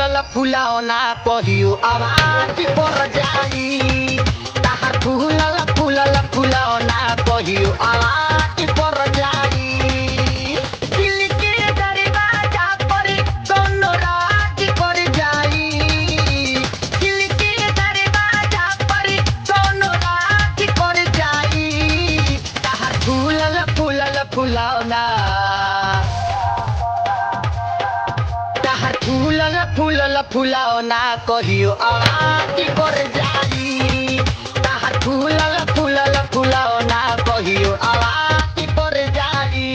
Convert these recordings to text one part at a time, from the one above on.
फूलल फुलावना कहियो आवाज पर जाई। ताहार फूलल फूलल फुलावना कहियो आवाज पर जाई। दिल के दरवाजा पर कोनो राज कर जाई। दिल के दरवाजा पर कोनो राज कर जाई। ताहार फूलल फूलल फुलावना फूलल फूलल फुलावना कहियो आवाज पर जाई। ताहार फूलल फूलल फुलावना कहियो आवाज पर जाई।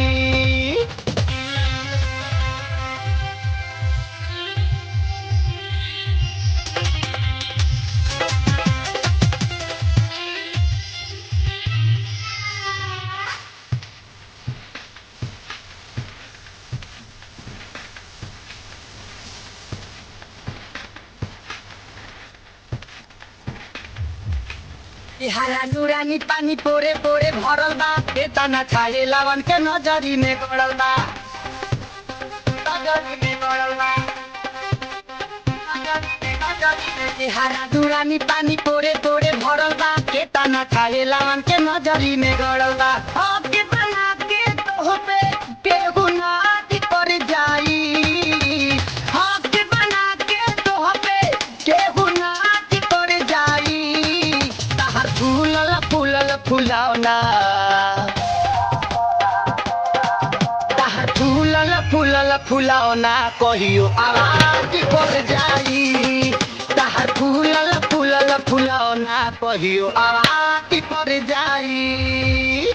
हरा नूरानी पानी पोरे पोरे भरल बा। बेतना छाले लावन के नजरी में गड़ल बा। हरा नूरानी पानी पोरे पोरे भरल बा। बेतना छाले लावन के नजरी में गड़ल बा। अब के बना के तो पे केहू नाच कर जाई। अब के बना के तो पे केहू नाच कर जाई। ताहार फूलल फूलल फुलावना ताहार फूलल फूलल फुलावना कहियो आवाज पर जाई। ताहार फूलल फूलल फुलावना कहियो आवाज पर जाई।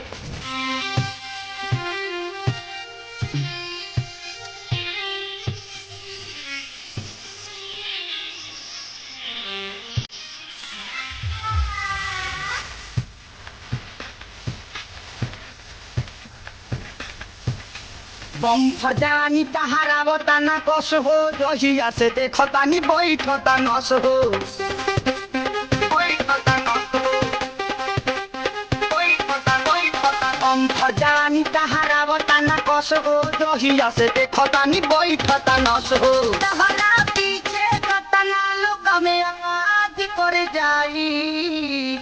बम फजानी तहारा बताना कस हो। जहिया से देखतानी बैठता नस हो। बम फजानी तहारा बताना कस हो। जहिया से देखतानी बैठता नस हो। तहरा पीछे कतना लोग में आवाज कर जाई।